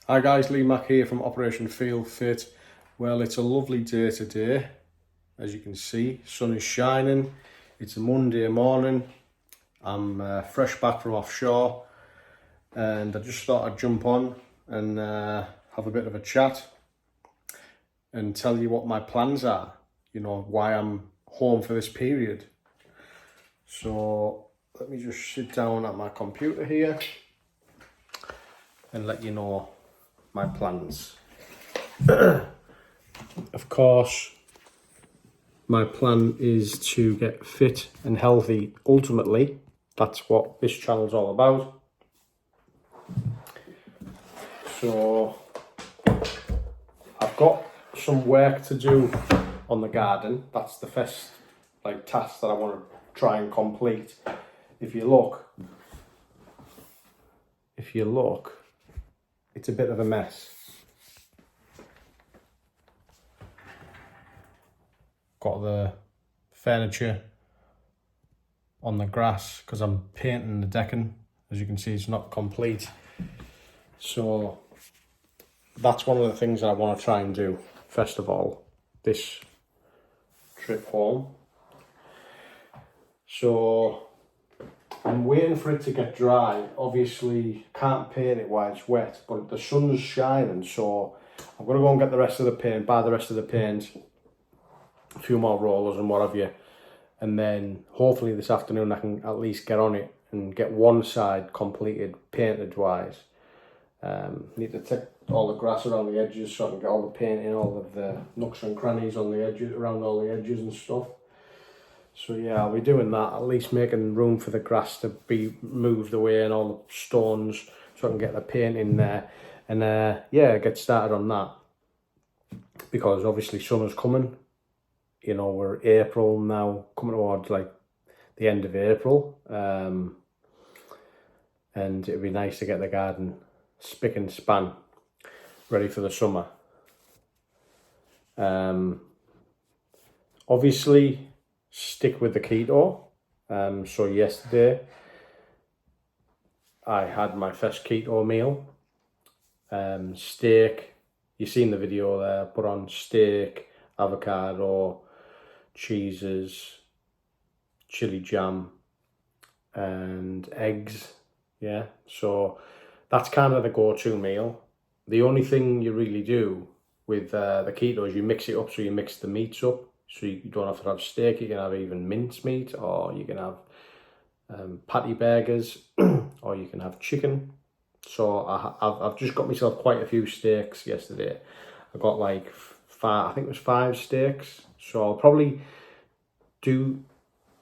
Hi guys, Lee Mack here from Operation Feel Fit. Well, it's a lovely day today. As you can see, sun is shining. It's a Monday morning. I'm fresh back from offshore and I just thought I'd jump on and have a bit of a chat and tell you what my plans are, you know, why I'm home for this period. So let me just sit down at my computer here and let you know my plans. Of course, my plan is to get fit and healthy ultimately. That's what this channel's all about. So I've got some work to do on the garden. That's the first task that I want to try and complete. If you look, it's a bit of a mess. Got the furniture on the grass because I'm painting the decking. As you can see, it's not complete. So that's one of the things that I want to try and do first of all, this trip home. So I'm waiting for it to get dry. Obviously can't paint it while it's wet, but the sun's shining, so I'm going to go and get the rest of the paint, buy the rest of the paint, a few more rollers and what have you, and then hopefully this afternoon I can at least get on it and get one side completed painted wise. Need to take all the grass around the edges so I can get all the paint in, all of the nooks and crannies on the edges, around all the edges and stuff. So yeah, I'll be doing that, at least making room for the grass to be moved away and all the stones so I can get the paint in there, and yeah, get started on that, because obviously summer's coming. You know, we're April now, coming towards like the end of April, and it'd be nice to get the garden spick and span, ready for the summer. Obviously, stick with the keto. So yesterday, I had my first keto meal. Steak, you've seen the video there, put on steak, avocado, cheeses, chili jam and eggs. Yeah, so that's kind of the go-to meal. The only thing you really do with the keto is you mix it up, so you mix the meats up, so you don't have to have steak. You can have even mince meat, or you can have patty burgers, or you can have chicken. So I've just got myself quite a few steaks yesterday. I got like I think it was 5 steaks. So I'll probably do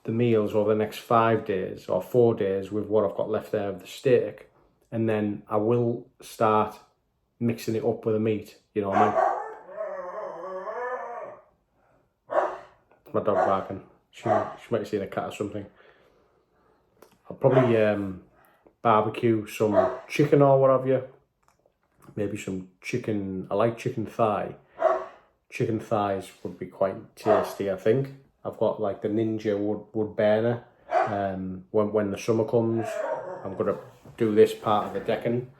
the meals over the next 5 days or 4 days with what I've got left there of the steak, and then I will start mixing it up with the meat. You know, my dog barking. She might have seen a cat or something. I'll probably barbecue some chicken or what have you. Maybe some chicken. I like chicken thigh. Chicken thighs would be quite tasty, I think. I've got like the Ninja wood burner. When the summer comes, I'm gonna do this part of the decking.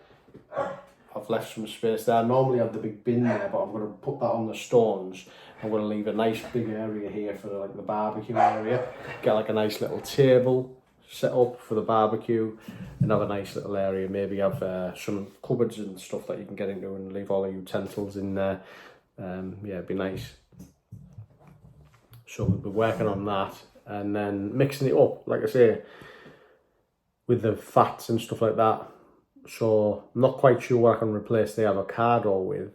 I've left some space there. Normally I have the big bin there, but I'm gonna put that on the stones. I'm gonna leave a nice big area here for like the barbecue area. Get like a nice little table set up for the barbecue, and have a nice little area. Maybe have some cupboards and stuff that you can get into and leave all the utensils in there. Yeah, it'd be nice. So we'll be working on that and then mixing it up, like I say, with the fats and stuff like that. So I'm not quite sure what I can replace the avocado with,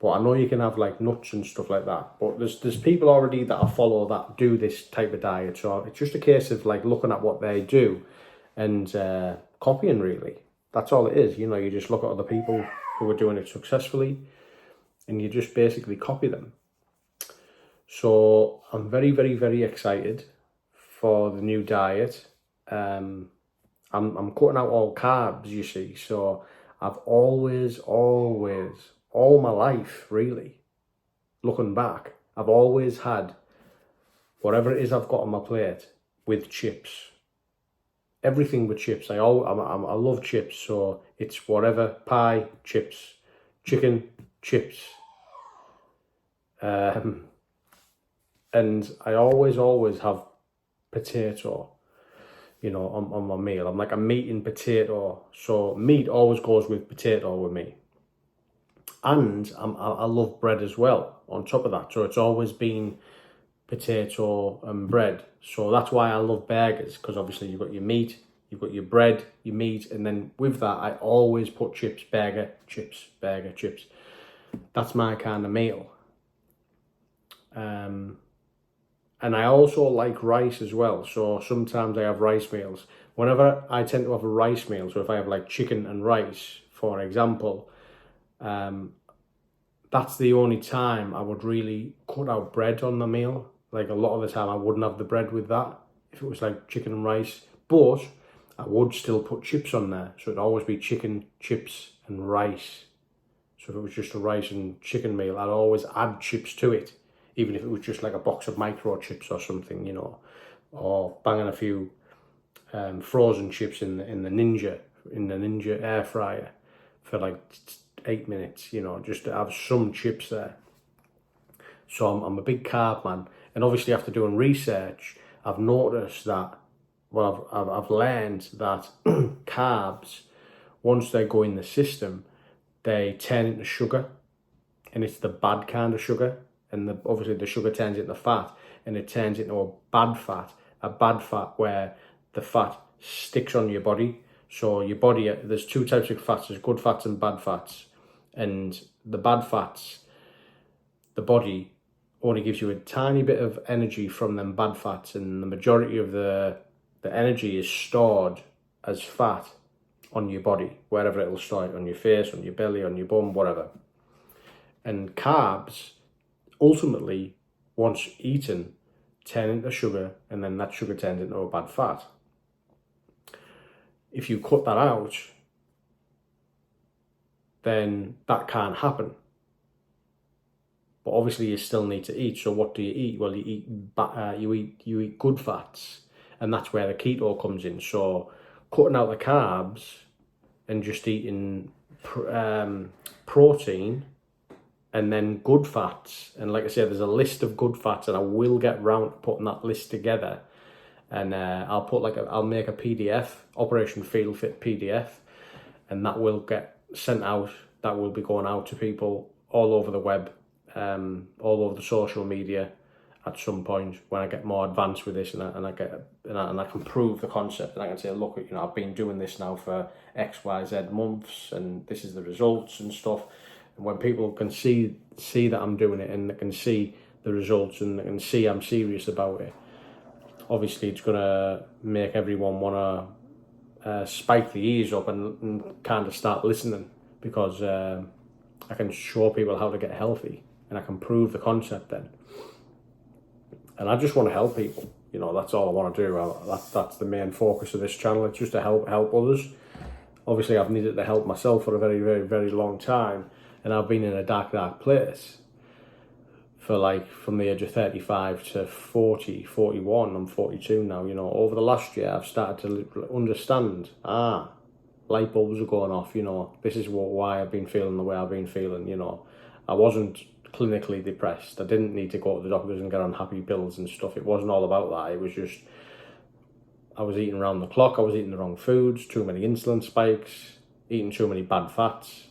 but I know you can have like nuts and stuff like that. But there's people already that I follow that do this type of diet, so it's just a case of like looking at what they do and copying, really. That's all it is. You know, you just look at other people who are doing it successfully and you just basically copy them. So I'm very, very, very excited for the new diet. I'm cutting out all carbs, you see. So I've always, all my life, really, looking back, I've always had whatever it is I've got on my plate with chips. everything with chips. I love chips, so it's whatever, pie, chips, chicken, chips. And I always have potato, you know, on my meal. I'm like a meat and potato, so meat always goes with potato with me. And I love bread as well on top of that, so it's always been potato and bread. So that's why I love burgers, because obviously you've got your meat, you've got your bread, your meat, and then with that I always put chips, burger, chips, burger, chips. That's my kind of meal. And I also like rice as well, so sometimes I have rice meals. Whenever I tend to have a rice meal, so if I have like chicken and rice, for example, that's the only time I would really cut out bread on the meal. Like a lot of the time I wouldn't have the bread with that, if it was like chicken and rice, but I would still put chips on there. So it'd always be chicken, chips and rice. So if it was just a rice and chicken meal, I'd always add chips to it, even if it was just like a box of microchips or something, you know, or banging a few frozen chips in the Ninja air fryer for like 8 minutes, you know, just to have some chips there. So I'm a big carb man, and obviously after doing research, I've noticed that, well, I've learned that carbs, once they go in the system, they turn into sugar, and it's the bad kind of sugar, and obviously the sugar turns into fat, and it turns into a bad fat where the fat sticks on your body. So your body, there's two types of fats, there's good fats and bad fats, and the bad fats, the body only gives you a tiny bit of energy from them bad fats, and the majority of the energy is stored as fat on your body, wherever it'll store it, on your face, on your belly, on your bum, whatever. And carbs, ultimately, once eaten, turn into sugar, and then that sugar turns into a bad fat. If you cut that out, then that can't happen. But obviously you still need to eat. So what do you eat? Well, you eat good fats, and that's where the keto comes in. So cutting out the carbs and just eating protein, and then good fats. And like I said, there's a list of good fats, and I will get round to putting that list together. And I'll make a PDF, Operation Feel Fit PDF, and that will get sent out. That will be going out to people all over the web, all over the social media at some point when I get more advanced with this, and I can prove the concept, and I can say, look, you know, I've been doing this now for XYZ months, and this is the results and stuff. And when people can see that I'm doing it, and they can see the results, and they can see I'm serious about it, obviously it's gonna make everyone wanna spike the ears up and kind of start listening, because I can show people how to get healthy, and I can prove the concept then. And I just want to help people, you know, that's all I want to do. That's the main focus of this channel. It's just to help others. Obviously I've needed the help myself for a very, very, very long time, and I've been in a dark place for like from the age of 35 to 40, 41, I'm 42 now, you know. Over the last year I've started to understand, light bulbs are going off, you know, this is why I've been feeling the way I've been feeling, you know. I wasn't clinically depressed. I didn't need to go to the doctors and get on happy pills and stuff. It wasn't all about that. It was just, I was eating around the clock. I was eating the wrong foods, too many insulin spikes, eating too many bad fats,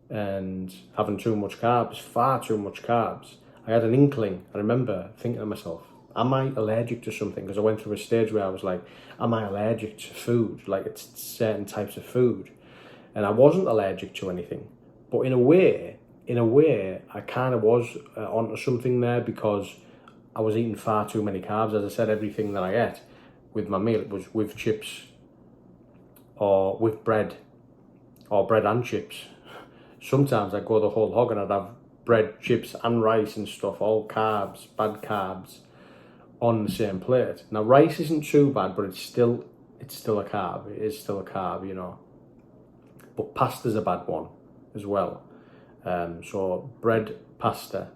and having too much carbs, far too much carbs. I had an inkling. I remember thinking to myself, am I allergic to something? Because I went through a stage where I was like, am I allergic to food? Like, it's certain types of food. And I wasn't allergic to anything. But in a way, I kind of was onto something there, because I was eating far too many carbs. As I said, everything that I ate with my meal, it was with chips or with bread, or bread and chips. Sometimes I'd go the whole hog and I'd have bread, chips and rice and stuff, all carbs, bad carbs, on the same plate. Now rice isn't too bad, but it's still a carb. It is still a carb, you know. But pasta's a bad one as well. So bread, pasta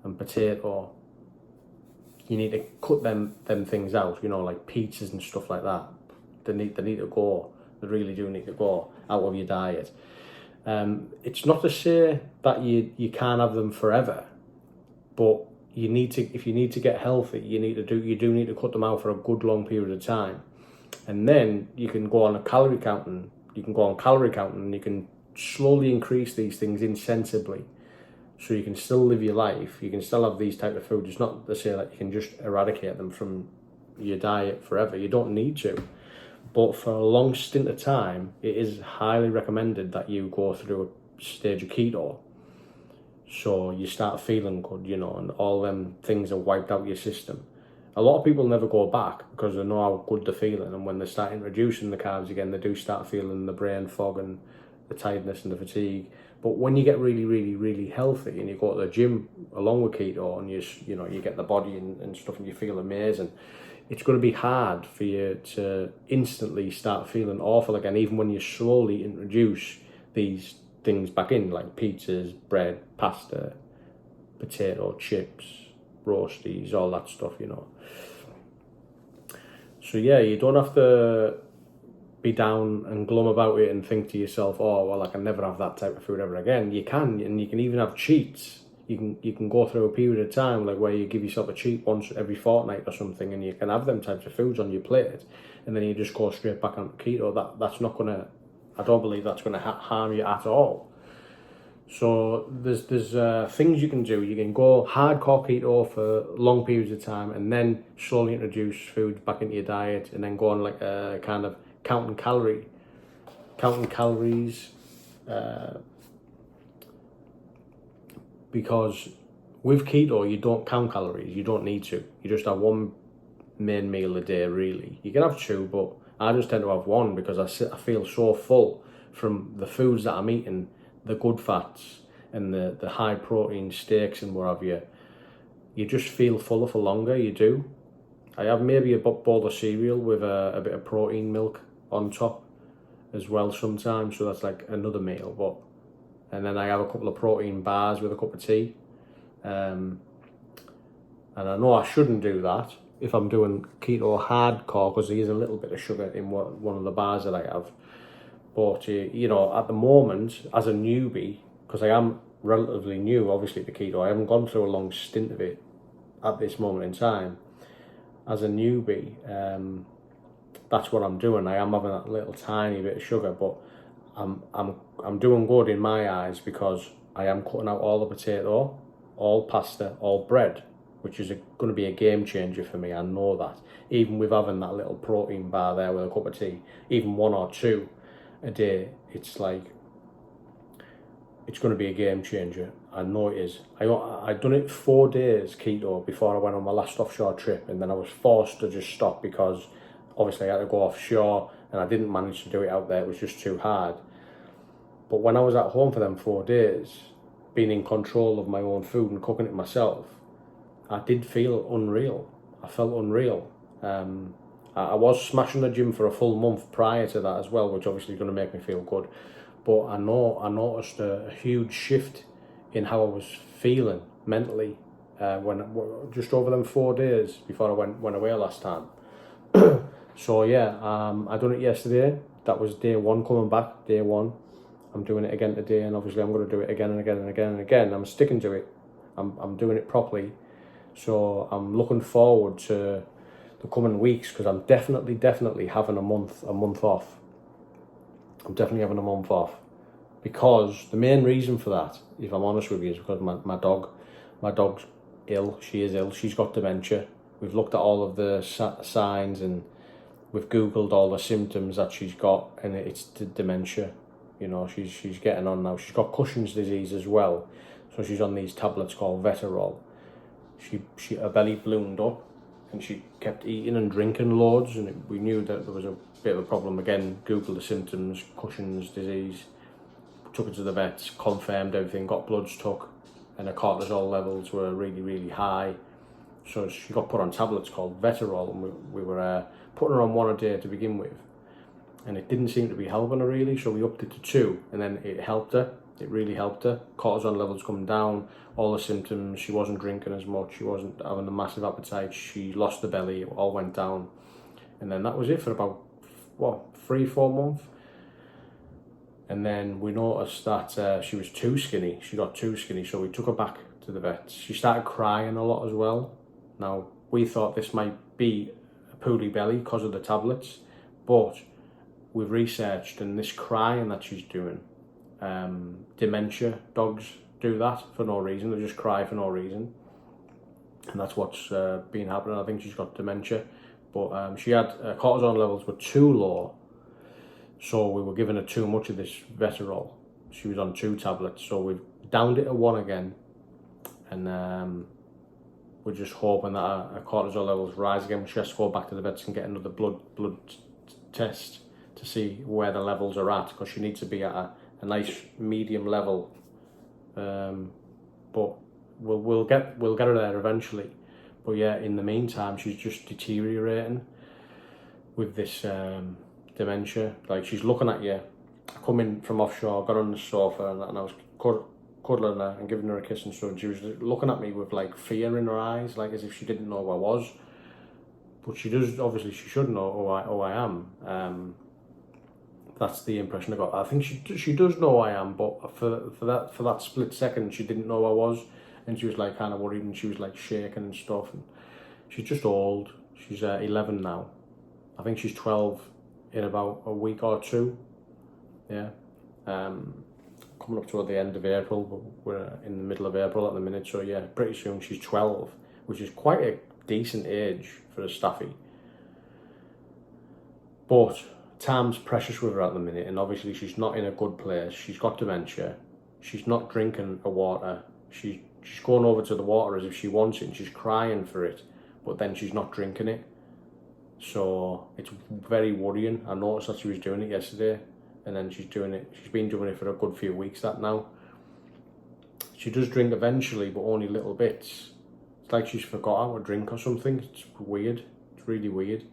and potato, you need to cut them things out, you know, like pizzas and stuff like that. They need to go. They really do need to go out of your diet. It's not to say that you can't have them forever, but you need to, if you need to get healthy, you do need to cut them out for a good long period of time, and then you can go on calorie counting. You and you can slowly increase these things insensibly, so you can still live your life. You can still have these type of foods. It's not to say that you can just eradicate them from your diet forever. You don't need to. But for a long stint of time, it is highly recommended that you go through a stage of keto. So you start feeling good, and all them things are wiped out your system. A lot of people never go back because they know how good they're feeling. And when they start introducing the carbs again, they do start feeling the brain fog and the tiredness and the fatigue. But when you get really, really, really healthy and you go to the gym along with keto and you get the body and stuff and you feel amazing, it's going to be hard for you to instantly start feeling awful again, even when you slowly introduce these things back in, like pizzas, bread, pasta, potato chips, roasties, all that stuff, So yeah, you don't have to be down and glum about it and think to yourself, oh, well, I can never have that type of food ever again. You can, and you can even have cheats. You can go through a period of time like where you give yourself a cheat once every fortnight or something, and you can have them types of foods on your plate, and then you just go straight back on keto. That's not gonna, I don't believe that's gonna harm you at all. So there's things you can do. You can go hardcore keto for long periods of time, and then slowly introduce foods back into your diet, and then go on like a kind of counting calories. Because with keto, you don't count calories. You don't need to. You just have one main meal a day, really. You can have two, but I just tend to have one because I feel so full from the foods that I'm eating, the good fats and the high protein steaks and what have you. You just feel fuller for longer, you do. I have maybe a bowl of cereal with a bit of protein milk on top as well sometimes, so that's like another meal, and then I have a couple of protein bars with a cup of tea. And I know I shouldn't do that if I'm doing keto hardcore, because there is a little bit of sugar in one of the bars that I have. But, at the moment, as a newbie, because I am relatively new, obviously, to keto, I haven't gone through a long stint of it at this moment in time. As a newbie, that's what I'm doing. I am having that little tiny bit of sugar, but I'm doing good in my eyes because I am cutting out all the potato, all pasta, all bread, which is going to be a game changer for me. I know that. Even with having that little protein bar there with a cup of tea, even one or two a day, it's like, it's going to be a game changer. I know it is. I done it 4 days keto before I went on my last offshore trip, and then I was forced to just stop because obviously I had to go offshore and I didn't manage to do it out there. It was just too hard. But when I was at home for them 4 days, being in control of my own food and cooking it myself, I did feel unreal. I felt unreal. I was smashing the gym for a full month prior to that as well, which obviously is going to make me feel good. But I noticed a huge shift in how I was feeling mentally when just over them 4 days before I went away last time. So yeah, I done it yesterday. That was day one coming back, day one. I'm doing it again today, and obviously I'm going to do it again and again and again and again. I'm sticking to it. I'm doing it properly. So I'm looking forward to the coming weeks, because I'm definitely having a month off. I'm definitely having a month off, because the main reason for that, if I'm honest with you, is because my dog's ill. She is ill. She's got dementia. We've looked at all of the signs and we've Googled all the symptoms that she's got, and it's dementia. She's getting on now. She's got Cushing's disease as well, so she's on these tablets called Veterol. Her belly ballooned up, and she kept eating and drinking loads, and we knew that there was a bit of a problem. Again, Googled the symptoms, Cushing's disease, took her to the vets, confirmed everything, got bloods took, and her cortisol levels were really, really high. So she got put on tablets called Veterol, and we were putting her on one a day to begin with. And it didn't seem to be helping her really, so we upped it to 2, and then it helped her. It really helped her. Cortisol levels come down, all the symptoms. She wasn't drinking as much, she wasn't having a massive appetite, she lost the belly, it all went down. And then that was it for about 3-4 months. And then we noticed that she was too skinny. She got too skinny, so we took her back to the vet. She started crying a lot as well. Now, we thought this might be a poorly belly because of the tablets, but we've researched, and this crying that she's doing, dementia dogs do that for no reason. They just cry for no reason. And that's what's been happening. I think she's got dementia. But she had cortisone levels were too low. So we were giving her too much of this Veterol. She was on 2 tablets, so we've downed it to 1 again, and we're just hoping that her cortisol levels rise again. She has to go back to the vets and get another blood test to see where the levels are at, because she needs to be at a nice medium level. But we'll get her there eventually. But yeah, in the meantime, she's just deteriorating with this dementia. Like, she's looking at you. I come in from offshore, got on the sofa, and I was cuddling her and giving her a kiss and stuff, and she was looking at me with like fear in her eyes, like as if she didn't know who I was. But she does, obviously she should know who I am. That's the impression I got. I think she does know who I am, but for that split second she didn't know who I was, and she was like kind of worried, and she was like shaking and stuff. And she's just old. She's 11 now. I think she's 12 in about a week or 2. Yeah. Coming up toward the end of April, but we're in the middle of April at the minute, so yeah, pretty soon she's 12, which is quite a decent age for a staffy. But time's precious with her at the minute, and obviously she's not in a good place. She's got dementia. She's not drinking her water. She's going over to the water as if she wants it, and she's crying for it, but then she's not drinking it. So it's very worrying. I noticed that she was doing it yesterday, and then she's been doing it for a good few weeks that now. She does drink eventually, but only little bits. It's like she's forgot how to drink or something. It's weird. It's really weird.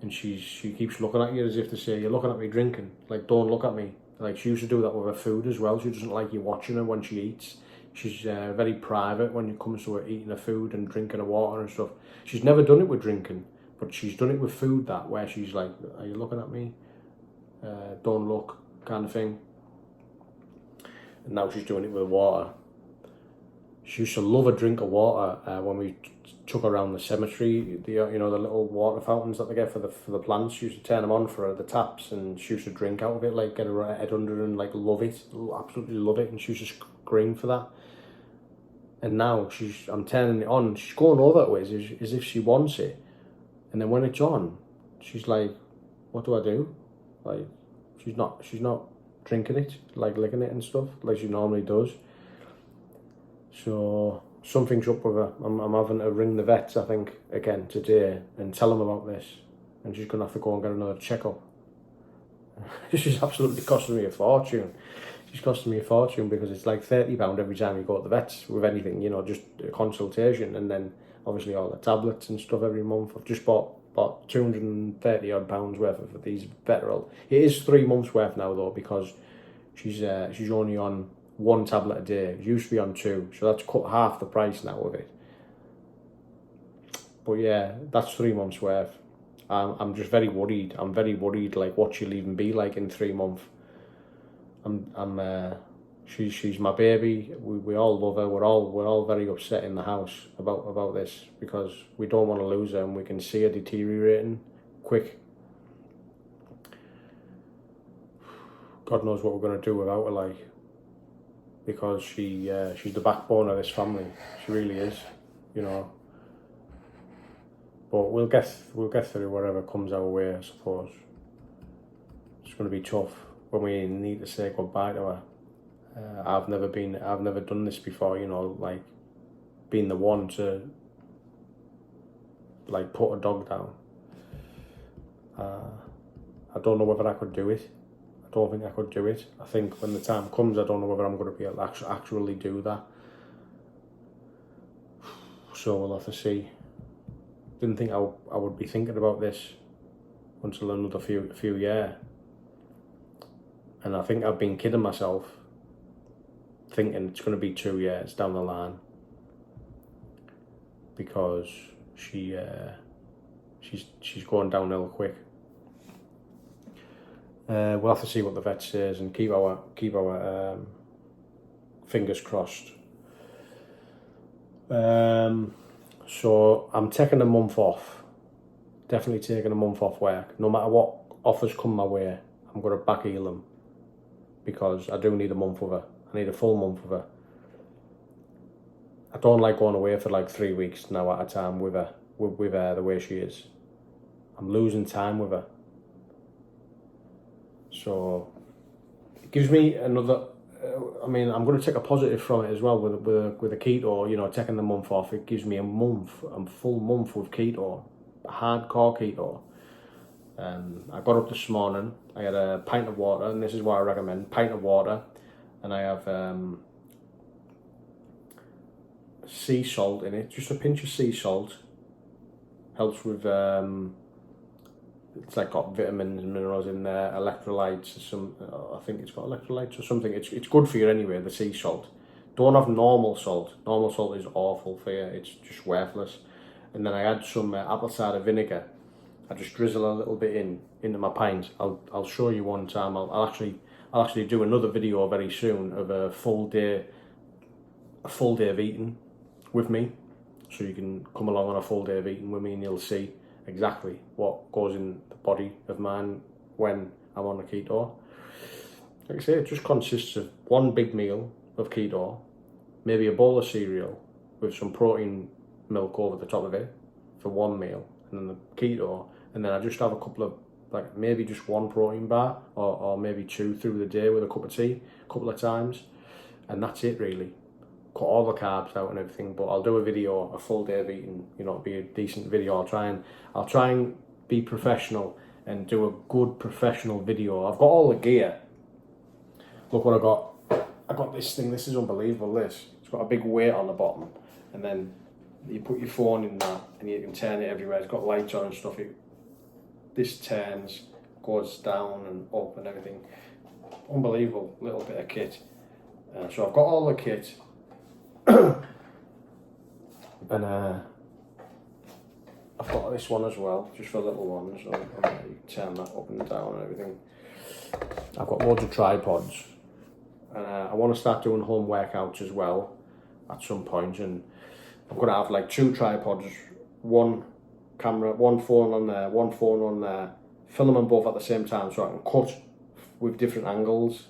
And she keeps looking at you as if to say, you're looking at me drinking. Like, don't look at me. Like, she used to do that with her food as well. She doesn't like you watching her when she eats. She's very private when it comes to her eating her food and drinking her water and stuff. She's never done it with drinking, but she's done it with food, that where she's like, are you looking at me? Don't look, kind of thing. And now she's doing it with water. She used to love a drink of water when we took her around the cemetery. The little water fountains that they get for the plants. She used to turn them on for her, the taps, and she used to drink out of it, like get her head under and like love it, absolutely love it. And she used to scream for that. And now I'm turning it on. She's going over to it as if she wants it. And then when it's on, she's like, "What do I do?" Like, she's not drinking it, like licking it and stuff, like she normally does. So something's up with her. I'm having to ring the vets, I think, again today and tell them about this. And she's gonna have to go and get another checkup. She's absolutely costing me a fortune. She's costing me a fortune because it's like £30 every time you go to the vets with anything, just a consultation, and then obviously all the tablets and stuff every month. I've just bought £230 odd worth of these Veterol. It is 3 months worth now though, because she's only on 1 tablet a day. It used to be on 2, so that's cut half the price now of it. But yeah, that's 3 months worth. I'm just very worried. I'm very worried, like what she'll even be like in 3 months. She's my baby. We all love her. We're all very upset in the house about this, because we don't want to lose her, and we can see her deteriorating quick. God knows what we're gonna do without her, like, because she's the backbone of this family. She really is, But we'll get through whatever comes our way, I suppose. It's gonna be tough when we need to say goodbye to her. I've never done this before, like being the one to like put a dog down. I don't know whether I could do it. I don't think I could do it. I think when the time comes, I don't know whether I'm going to be able to actually do that. So we'll have to see. Didn't think I would be thinking about this until another few years. And I think I've been kidding myself, thinking it's going to be 2 years down the line, because she's going downhill quick. We'll have to see what the vet says and keep our fingers crossed. So I'm taking a month off. Definitely taking a month off work. No matter what offers come my way, I'm going to back heel them, because I do need a month with her. I need a full month with her. I don't like going away for like 3 weeks now at a time with her the way she is. I'm losing time with her. So it gives me another. I mean, I'm going to take a positive from it as well with a keto. You know, taking the month off, it gives me a full month with keto, hardcore keto. I got up this morning. I had a pint of water, and this is what I recommend: pint of water, and I have sea salt in it, just a pinch of sea salt. Helps with it's like got vitamins and minerals in there, electrolytes. I think it's got electrolytes or something. It's good for you anyway. The sea salt. Don't have normal salt. Normal salt is awful for you. It's just worthless. And then I add some apple cider vinegar. I just drizzle a little bit into my pint. I'll show you one time. I'll actually do another video very soon of a full day of eating with me, so you can come along on a full day of eating with me and you'll see exactly what goes in the body of mine when I'm on a keto. Like I say, it just consists of one big meal of keto, maybe a bowl of cereal with some protein milk over the top of it for one meal, and then the keto, and then I just have a couple of, like maybe just one protein bar or maybe two through the day with a cup of tea a couple of times, and that's it really. Cut all the carbs out and everything, but I'll do a video, a full day of eating, you know, it'll be a decent video. I'll try and be professional and do a good professional video. I've got all the gear. Look what I got. I got this thing. This is unbelievable. It's got a big weight on the bottom, and then you put your phone in that and you can turn it everywhere. It's got lights on and stuff. This turns, goes down and up and everything. Unbelievable little bit of kit. So I've got all the kit. And I've got this one as well, just for little ones. So you can turn that up and down and everything. I've got loads of tripods, and I want to start doing home workouts as well at some point. And I'm going to have like 2 tripods, one camera, one phone on there, film them both at the same time, so I can cut with different angles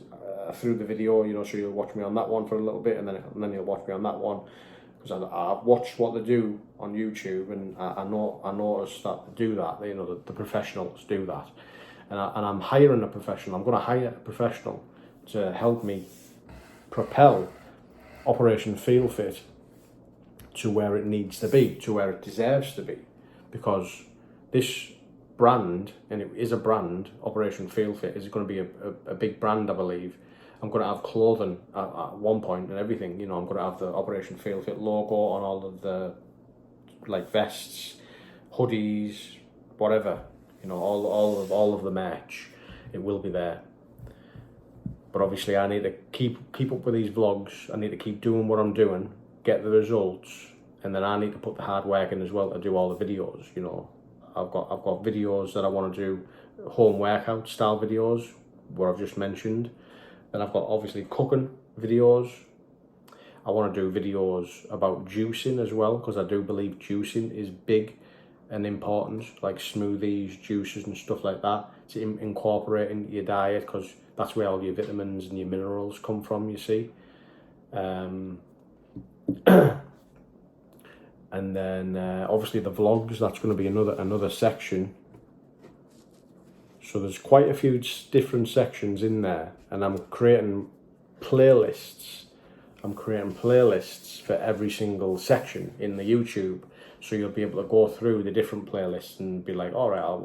through the video. You know, so you'll watch me on that one for a little bit, and then you'll watch me on that one. Because I've watched what they do on YouTube, and I noticed that they do that. You know, the professionals do that, and I'm hiring a professional. I'm going to hire a professional to help me propel Operation Feel Fit to where it needs to be, to where it deserves to be, because this brand, and it is a brand, Operation Feel Fit, is going to be a big brand, I believe. I'm going to have clothing at one point and everything. You know, I'm going to have the Operation Feel Fit logo on all of the, like, vests, hoodies, whatever. You know, all of the merch. It will be there. But obviously, I need to keep up with these vlogs. I need to keep doing what I'm doing, get the results, and then I need to put the hard work in as well to do all the videos. You know, I've got videos that I want to do, home workout style videos, what I've just mentioned. Then I've got obviously cooking videos. I want to do videos about juicing as well, because I do believe juicing is big and important, like smoothies, juices and stuff like that, to incorporate into your diet, because that's where all your vitamins and your minerals come from, you see. And then obviously the vlogs, that's going to be another section. So there's quite a few different sections in there, and I'm creating playlists. For every single section in the YouTube, so you'll be able to go through the different playlists and be like, all right, I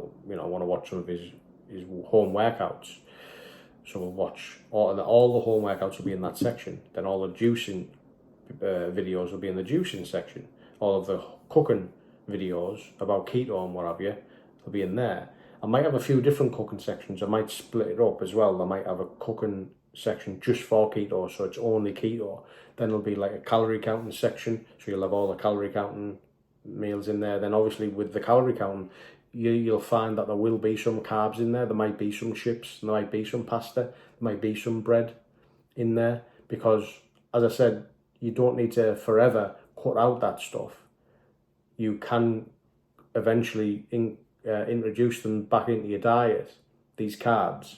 want to watch some of his home workouts. So we'll watch all the home workouts will be in that section. Then all the juicing videos will be in the juicing section. All of the cooking videos about keto and what have you will be in there. I might have a few different cooking sections. I might split it up as well. I might have a cooking section just for keto, so it's only keto. Then there'll be like a calorie counting section, so you'll have all the calorie counting meals in there. Then obviously with the calorie counting, you'll find that there will be some carbs in there. There might be some chips, there might be some pasta, there might be some bread in there, because, as I said, you don't need to forever cut out that stuff. You can eventually introduce them back into your diet, these carbs.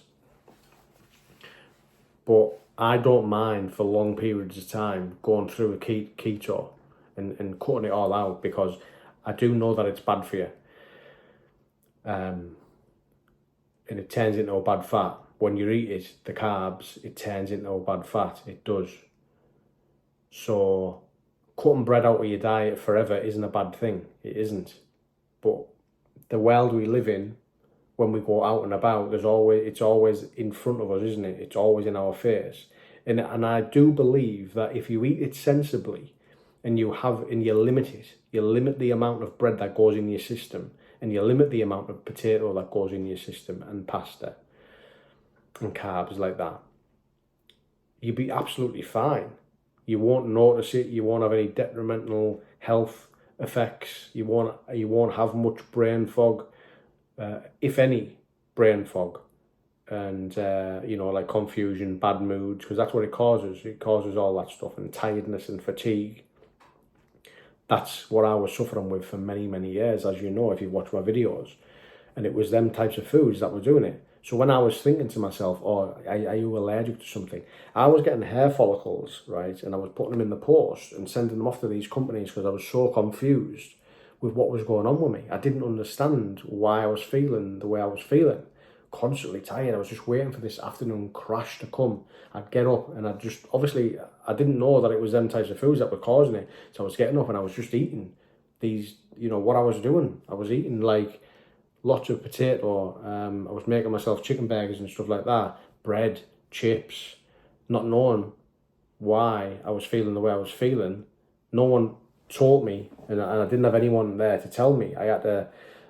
But I don't mind for long periods of time going through a keto and cutting it all out, because I do know that it's bad for you. And it turns into a bad fat. When you eat it, the carbs, it turns into a bad fat. It does. So cutting bread out of your diet forever isn't a bad thing. It isn't. But the world we live in, when we go out and about, it's always in front of us, isn't it? It's always in our face. And I do believe that if you eat it sensibly and you limit it, you limit the amount of bread that goes in your system, and you limit the amount of potato that goes in your system, and pasta and carbs like that, you'll be absolutely fine. You won't notice it. You won't have any detrimental health effects. You won't have much brain fog, if any brain fog, and like confusion, bad moods, because that's what it causes. It causes all that stuff, and tiredness and fatigue. That's what I was suffering with for many, many years, as you know, if you watch my videos. And it was them types of foods that were doing it. So when I was thinking to myself, are you allergic to something? I was getting hair follicles, right? And I was putting them in the post and sending them off to these companies because I was so confused with what was going on with me. I didn't understand why I was feeling the way I was feeling. Constantly tired. I was just waiting for this afternoon crash to come. I'd get up and I didn't know that it was them types of foods that were causing it. So I was getting up and I was just eating these, what I was doing. I was eating like lots of potato. I was making myself chicken burgers and stuff like that. Bread, chips, not knowing why I was feeling the way I was feeling. No one taught me, and I didn't have anyone there to tell me. I had to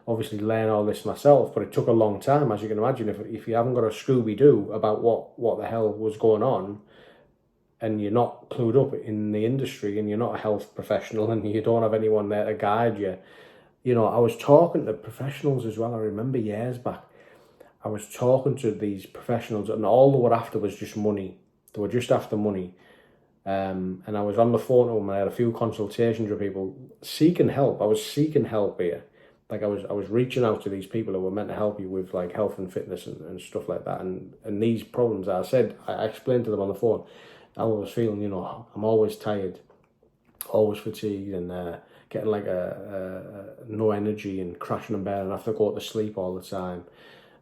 obviously learn all this myself, but it took a long time, as you can imagine. If you haven't got a Scooby-Doo about what the hell was going on, and you're not clued up in the industry, and you're not a health professional, and you don't have anyone there to guide you. I was talking to professionals as well. I remember years back, I was talking to these professionals, and all they were after was just money. They were just after money. And I was on the phone to them, and I had a few consultations with people seeking help. I was seeking help here. Like I was reaching out to these people who were meant to help you with like health and fitness and stuff like that. And these problems, I explained to them on the phone. I was feeling, I'm always tired, always fatigued, and getting like no energy and crashing in bed, and I have to go to sleep all the time.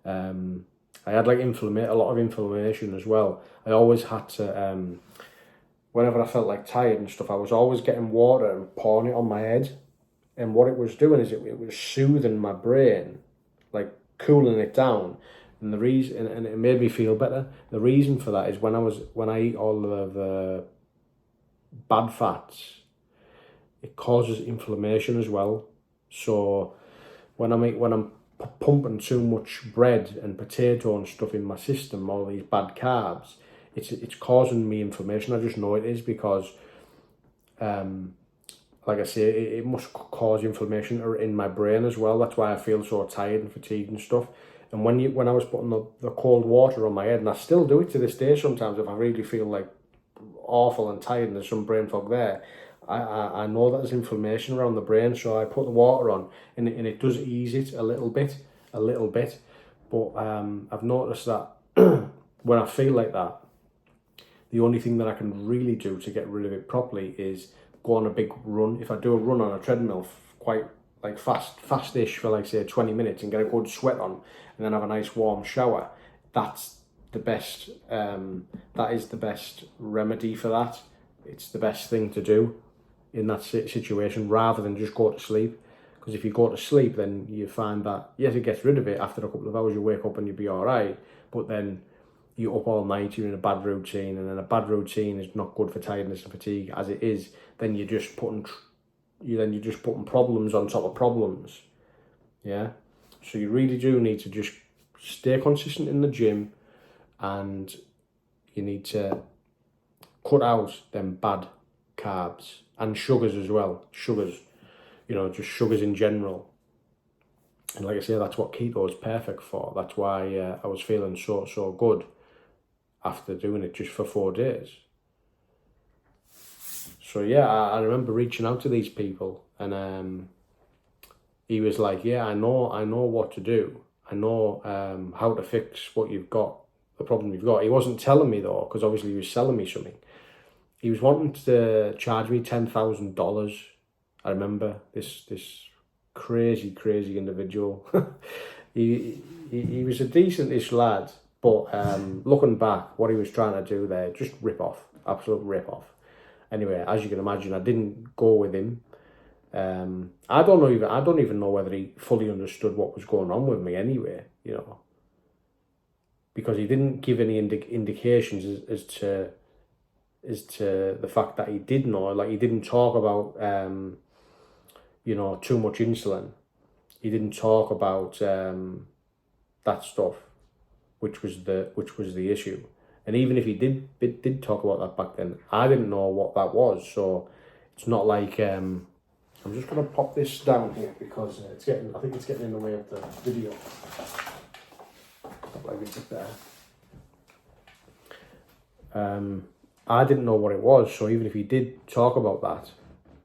I had like a lot of inflammation as well. I always had to, whenever I felt like tired and stuff, I was always getting water and pouring it on my head. And what it was doing is it was soothing my brain, like cooling it down. And the reason, and it made me feel better. The reason for that is when I eat all of the bad fats, it causes inflammation as well. So when I'm pumping too much bread and potato and stuff in my system, all these bad carbs, it's causing me inflammation. I just know it is, because like I say, it must cause inflammation in my brain as well. That's why I feel so tired and fatigued and stuff. And when I was putting the cold water on my head, and I still do it to this day sometimes if I really feel like awful and tired and there's some brain fog there, I know that there's inflammation around the brain, so I put the water on, and it does ease it a little bit. But I've noticed that when I feel like that, the only thing that I can really do to get rid of it properly is go on a big run. If I do a run on a treadmill, quite like fast-ish for like say 20 minutes, and get a good sweat on, and then have a nice warm shower, that's the best. That is the best remedy for that. It's the best thing to do in that situation, rather than just go to sleep. Because if you go to sleep, then you find that yes, it gets rid of it after a couple of hours. You wake up and you'll be all right, but then you're up all night, you're in a bad routine, and then a bad routine is not good for tiredness and fatigue as it is. Then you're just putting problems on top of problems. Yeah, so you really do need to just stay consistent in the gym, and you need to cut out them bad carbs and sugars as well. Sugars, just sugars in general. And like I say, that's what keto is perfect for. That's why I was feeling so good after doing it just for 4 days. So yeah, I remember reaching out to these people, and he was like, yeah, I know what to do. I know how to fix what you've got, the problem you've got. He wasn't telling me though, because obviously he was selling me something. He was wanting to charge me $10,000. I remember this crazy individual. he was a decentish lad, but looking back, what he was trying to do there, just rip off, absolute rip off. Anyway, as you can imagine, I didn't go with him. I don't even know whether he fully understood what was going on with me anyway, you know, because he didn't give any indications as to the fact that he did know. Like, he didn't talk about you know, too much insulin. He didn't talk about that stuff, which was the issue. And even if he did talk about that back then, I didn't know what that was. So it's not like I'm just gonna pop this down here because I think it's getting in the way of the video. Not like it's up there. I didn't know what it was. So even if he did talk about that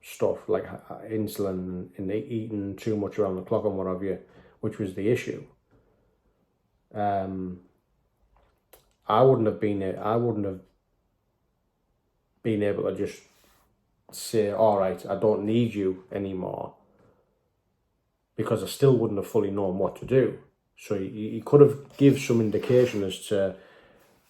stuff, like insulin and eating too much around the clock and what have you, which was the issue, I wouldn't have been able to just say, all right, I don't need you anymore, because I still wouldn't have fully known what to do. So he could have give some indication as to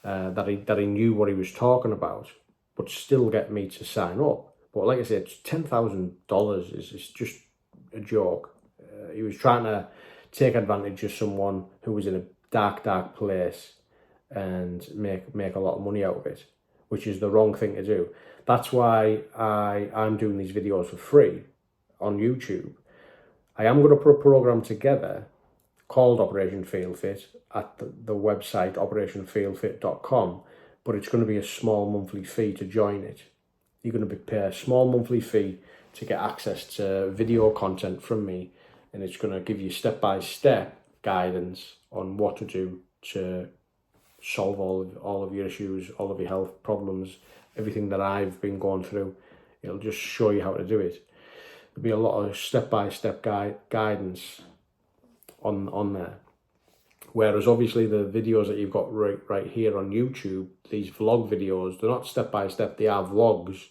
that he knew what he was talking about, but still get me to sign up. But like I said, $10,000 is just a joke. He was trying to take advantage of someone who was in a dark place and make a lot of money out of it, which is the wrong thing to do. That's why I'm doing these videos for free on YouTube. I am going to put a program together called Operation Feel Fit at the website operationfeelfit.com, but it's going to be a small monthly fee to join it. You're going to pay a small monthly fee to get access to video content from me, and it's going to give you step-by-step guidance on what to do to solve all of your issues, all of your health problems, everything that I've been going through. It'll just show you how to do it. There'll be a lot of step-by-step guidance on there. Whereas obviously the videos that you've got right here on YouTube, these vlog videos, they're not step-by-step, they are vlogs.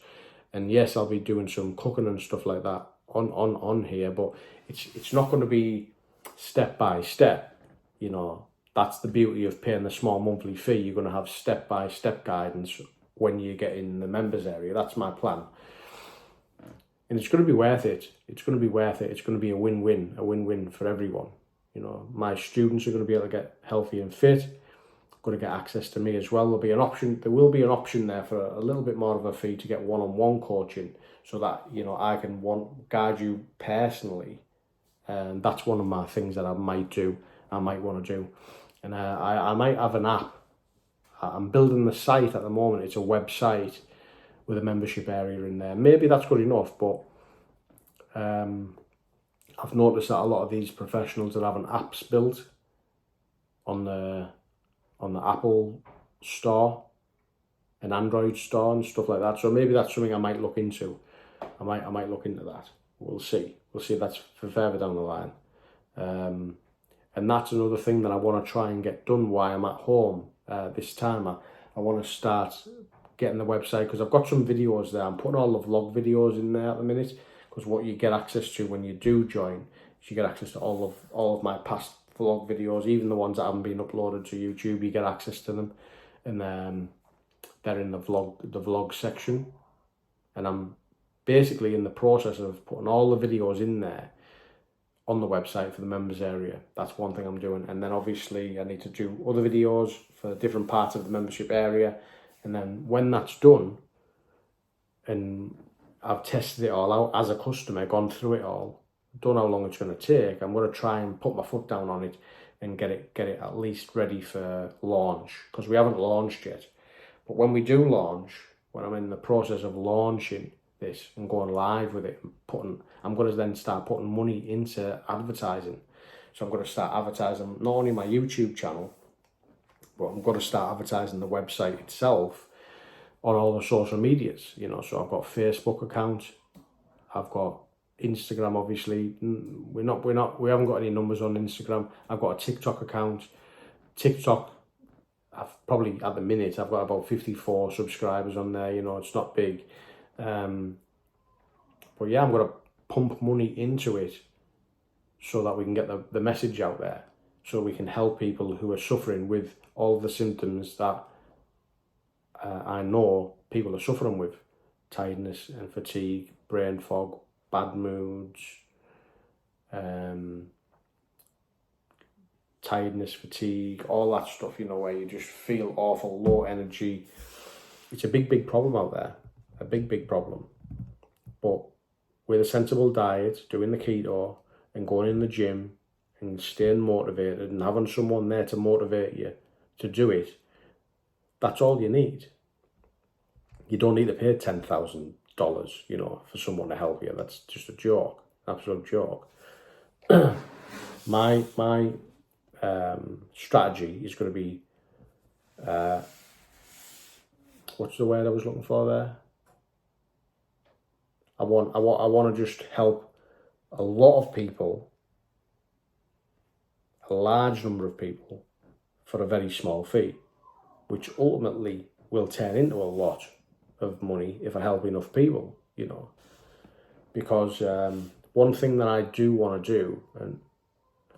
And yes, I'll be doing some cooking and stuff like that on here, but it's not going to be step-by-step, you know. That's the beauty of paying the small monthly fee. You're going to have step-by-step guidance when you get in the members area. That's my plan. And it's going to be worth it. It's going to be worth it. It's going to be a win-win for everyone. You know, my students are going to be able to get healthy and fit, going to get access to me as well. There will be an option there for a little bit more of a fee to get one-on-one coaching, so that, you know, I can guide you personally. And that's one of my things that I might want to do. And I might have an app. I'm building the site at the moment. It's a website with a membership area in there. Maybe that's good enough, but I've noticed that a lot of these professionals that have apps built on the Apple store and Android store and stuff like that. So maybe that's something I might look into. I might look into that. We'll see. That's for further down the line. And that's another thing that I want to try and get done while I'm at home this time. I want to start getting the website, because I've got some videos there. I'm putting all the vlog videos in there at the minute, because what you get access to when you do join is you get access to all of my past vlog videos, even the ones that haven't been uploaded to YouTube. You get access to them, and they're in the vlog section. And I'm basically in the process of putting all the videos in there on the website for the members area. That's one thing I'm doing. And then obviously I need to do other videos for different parts of the membership area. And then when that's done, and I've tested it all out as a customer, gone through it all, don't know how long it's going to take, I'm going to try and put my foot down on it and get it at least ready for launch, because we haven't launched yet. But when we do launch, when I'm in the process of launching this and going live with it, I'm going to then start putting money into advertising. So I'm going to start advertising not only my YouTube channel, but I'm going to start advertising the website itself on all the social medias, you know. So I've got a Facebook account, I've got Instagram, obviously. We haven't got any numbers on Instagram. I've got a TikTok account. TikTok, I've probably, at the minute, I've got about 54 subscribers on there, you know, it's not big. But yeah, I'm going to pump money into it so that we can get the message out there, so we can help people who are suffering with all the symptoms that I know people are suffering with. Tiredness and fatigue, brain fog, bad moods, tiredness, fatigue, all that stuff, you know, where you just feel awful, low energy. It's a big problem out there, a big problem. But with a sensible diet, doing the keto and going in the gym and staying motivated and having someone there to motivate you to do it, that's all you need. You don't need to pay $10,000, you know, for someone to help you. That's just a joke, absolute joke. My strategy is going to be, what's the word I was looking for there? I want to just help a lot of people, a large number of people, for a very small fee, which ultimately will turn into a lot of money if I help enough people, you know. Because one thing that I do want to do, and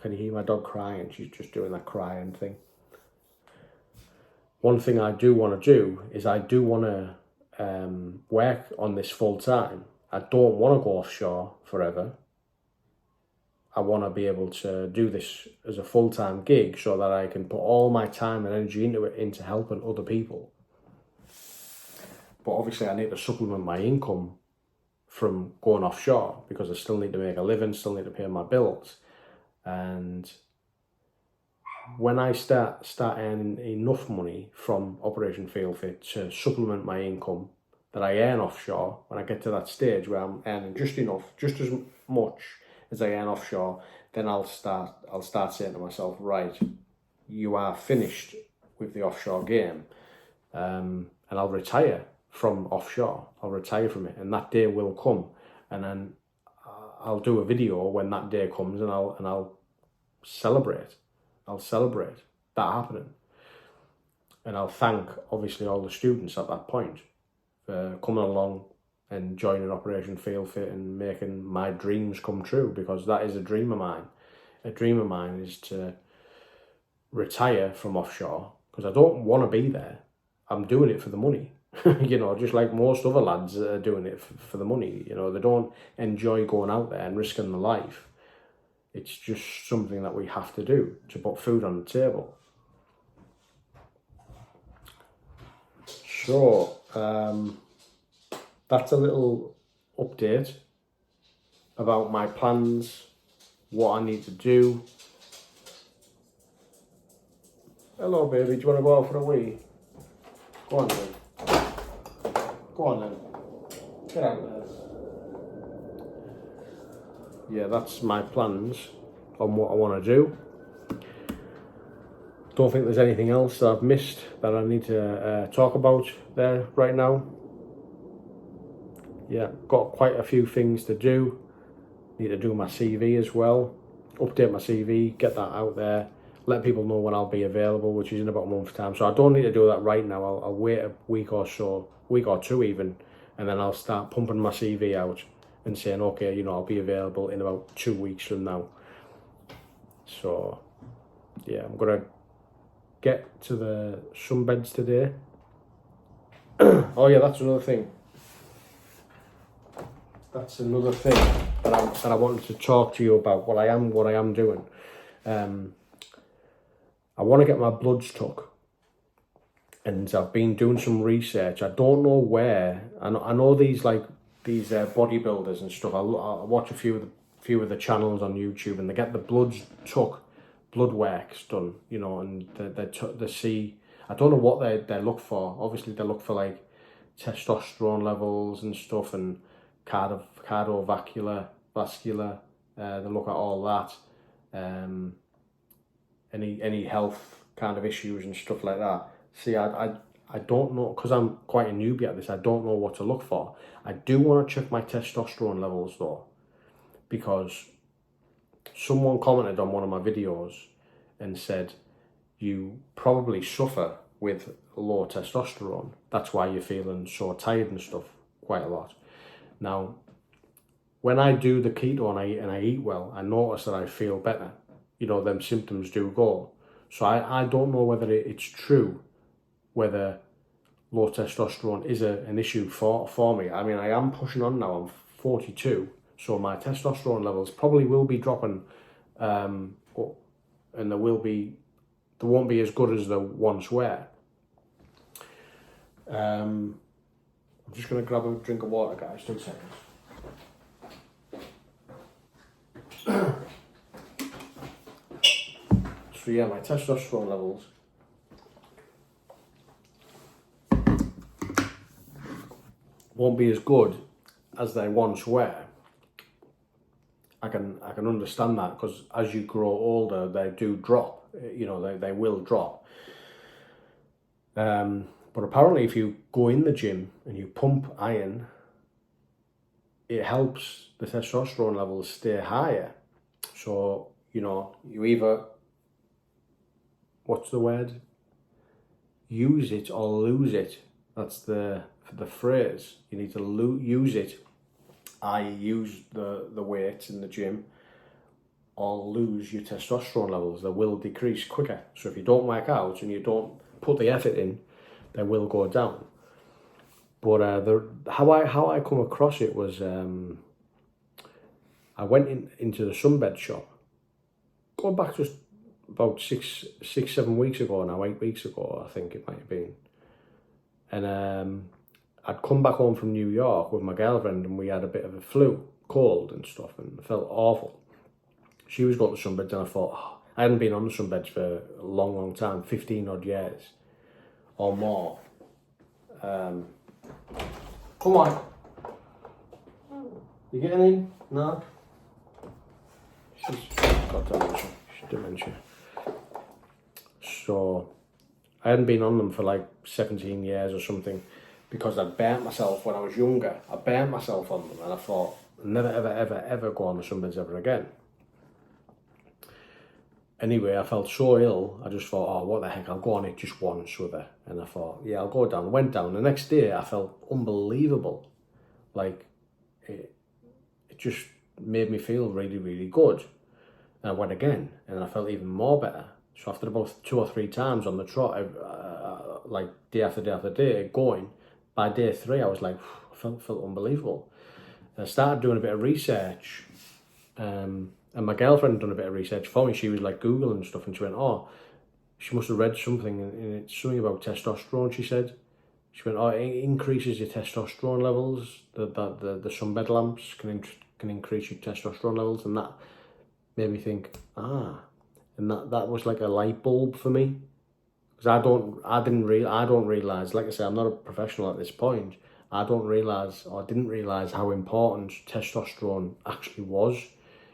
can you hear my dog crying? She's just doing that crying thing. One thing I do want to do is I do want to work on this full time. I don't want to go offshore forever. I want to be able to do this as a full-time gig so that I can put all my time and energy into it, into helping other people. But obviously I need to supplement my income from going offshore, because I still need to make a living, still need to pay my bills. And when I start earning enough money from Operation Feel Fit to supplement my income that I earn offshore, when I get to that stage where I'm earning just enough, just as much as I earn offshore, then I'll start saying to myself, right, you are finished with the offshore game, and I'll retire from offshore. I'll retire from it, and that day will come, and then I'll do a video when that day comes, and I'll celebrate. I'll celebrate that happening, and I'll thank obviously all the students at that point for coming along and joining Operation Feel Fit and making my dreams come true, because that is a dream of mine. A dream of mine is to retire from offshore, because I don't want to be there. I'm doing it for the money. You know, just like most other lads are doing it for the money. You know, they don't enjoy going out there and risking their life. It's just something that we have to do to put food on the table. So, that's a little update about my plans, what I need to do. Hello, baby. Do you want to go out for a wee? Go on then. Go on then. Get out there. Yeah, that's my plans on what I want to do. Don't think there's anything else that I've missed that I need to talk about there right now. Yeah, got quite a few things to do. Need to do my CV as well. Update my CV, get that out there. Let people know when I'll be available, which is in about a month's time. So I don't need to do that right now. I'll wait a week or so, week or two even, and then I'll start pumping my CV out and saying, okay, you know, I'll be available in about 2 weeks from now. So, yeah, I'm going to get to the sunbeds today. Oh yeah, that's another thing. That's another thing that I wanted to talk to you about, what I am doing. I want to get my bloods took, and I've been doing some research. I don't know where. I know these bodybuilders and stuff. I watch a few of the channels on YouTube, and they get the bloods took, blood works done, you know, and they see. I don't know what they look for. Obviously, they look for like testosterone levels and stuff, and cardiovascular. They look at all that. any health kind of issues and stuff like that. See, I don't know, because I'm quite a newbie at this, I don't know what to look for. I do want to check my testosterone levels though, because someone commented on one of my videos and said, you probably suffer with low testosterone. That's why you're feeling so tired and stuff quite a lot. Now, when I do the keto and I eat well, I notice that I feel better. You know, them symptoms do go. So I don't know whether it's true, whether low testosterone is an issue for me. I mean, I am pushing on now, I'm 42, so my testosterone levels probably will be dropping, and they won't be as good as they once were. I'm just going to grab a drink of water, guys, 2 seconds. So yeah, my testosterone levels won't be as good as they once were. I can understand that, because as you grow older, they do drop. You know, they will drop. But apparently, if you go in the gym and you pump iron, it helps the testosterone levels stay higher. So, you know, you either, what's the word? Use it or lose it. That's the phrase. You need to use it. I use the weights in the gym, or lose your testosterone levels. They will decrease quicker. So if you don't work out and you don't put the effort in, they will go down. But how I come across it was, I went into the sunbed shop, going back just about 7 weeks ago now, 8 weeks ago, I think it might have been. And I'd come back home from New York with my girlfriend, and we had a bit of a flu, cold and stuff, and it felt awful. She was going to sunbeds, and I thought, I hadn't been on the sunbeds for a long time, 15 odd years or more. Come on. You getting in? No? She's got dementia. She's dementia. So, I hadn't been on them for like 17 years or something, because I burnt myself when I was younger. I burnt myself on them, and I thought, I'll never, ever go on the sunbeds ever again. Anyway, I felt so ill, I just thought, oh, what the heck, I'll go on it just once with her. And I thought, yeah, I'll go down. Went down. The next day, I felt unbelievable. Like, it just made me feel really, really good. And I went again, and I felt even more better. So after about 2 or 3 times on the trot, like day after day after day, going, by day 3, I was like, I felt unbelievable. And I started doing a bit of research, and my girlfriend done a bit of research for me. She was like Googling stuff, and she went, oh, she must have read something, and it's something about testosterone, she said. She went, oh, it increases your testosterone levels. The sunbed lamps can increase your testosterone levels, and that made me think, and that was like a light bulb for me. Because I don't realise, like I said, I'm not a professional at this point. I didn't realise how important testosterone actually was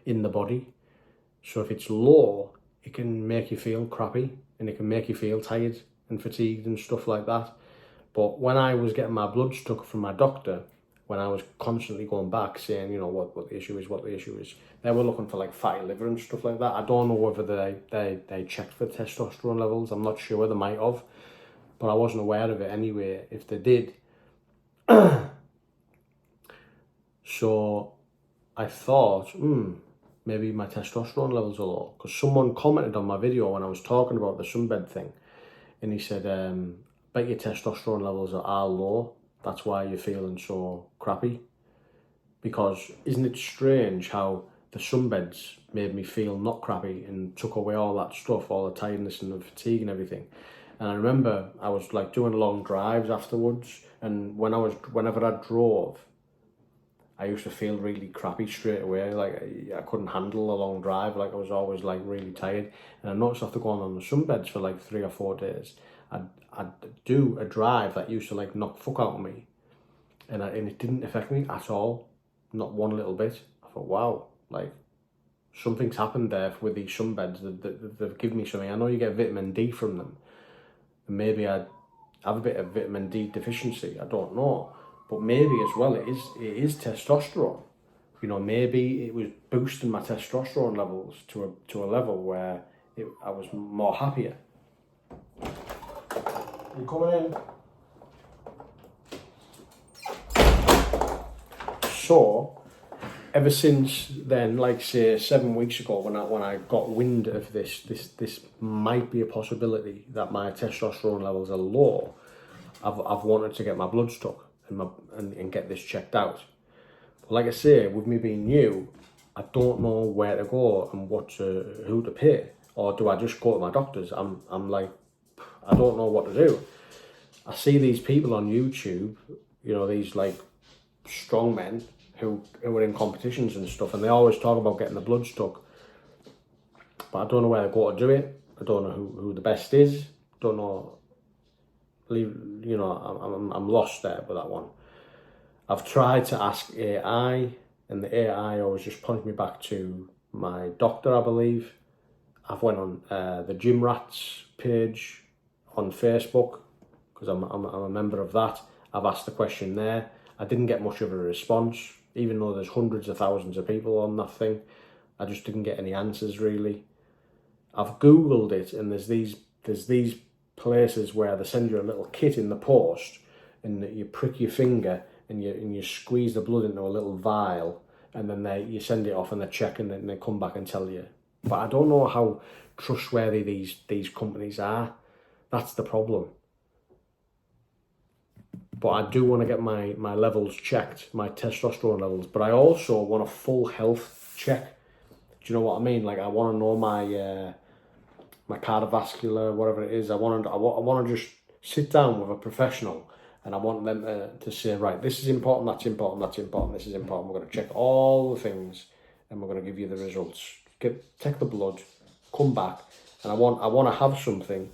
in the body. So if it's low, it can make you feel crappy, and it can make you feel tired and fatigued and stuff like that. But when I was getting my blood took from my doctor, when I was constantly going back saying, you know, what the issue is, they were looking for like fatty liver and stuff like that. I don't know whether they checked for testosterone levels. I'm not sure, they might have, but I wasn't aware of it anyway, if they did. So I thought, maybe my testosterone levels are low, because someone commented on my video when I was talking about the sunbed thing, and he said, bet your testosterone levels are low, that's why you're feeling so crappy. Because isn't it strange how the sunbeds made me feel not crappy and took away all that stuff, all the tiredness and the fatigue and everything. And I remember I was like doing long drives afterwards, and whenever I drove, I used to feel really crappy straight away. Like I couldn't handle a long drive. Like I was always like really tired. And I noticed after going on the sunbeds for like 3 or 4 days, I'd do a drive that used to like knock fuck out of me, and it didn't affect me at all, not one little bit. I thought, wow, like something's happened there with these sunbeds. They've given me something. I know you get vitamin D from them, and maybe I have a bit of vitamin D deficiency. I don't know, but maybe as well it is testosterone. You know, maybe it was boosting my testosterone levels to a level where I was more happier. You coming in? So, ever since then, like say 7 weeks ago, when I got wind of this might be a possibility that my testosterone levels are low, I've wanted to get my blood stuck and get this checked out. But like I say, with me being new, I don't know where to go and who to pay, or do I just go to my doctors? I'm like, I don't know what to do. I see these people on YouTube, you know, these like strong men who are in competitions and stuff, and they always talk about getting the blood stuck. But I don't know where to go to do it. I don't know who the best is. Don't know. You know, I'm lost there with that one. I've tried to ask AI, and the AI always just points me back to my doctor, I believe. I've went on the Gym Rats page on Facebook, because I'm a member of that. I've asked the question there. I didn't get much of a response, even though there's hundreds of thousands of people on that thing. I just didn't get any answers really. I've Googled it, and there's these places where they send you a little kit in the post, and you prick your finger and you squeeze the blood into a little vial, and then you send it off and they check, and then they come back and tell you. But I don't know how trustworthy these companies are. That's the problem. But I do want to get my levels checked, my testosterone levels. But I also want a full health check. Do you know what I mean? Like, I want to know my cardiovascular, whatever it is. I want to just sit down with a professional, and I want them to say, right, this is important, that's important, that's important, this is important. We're going to check all the things, and we're going to give you the results. Take the blood, come back, and I want to have something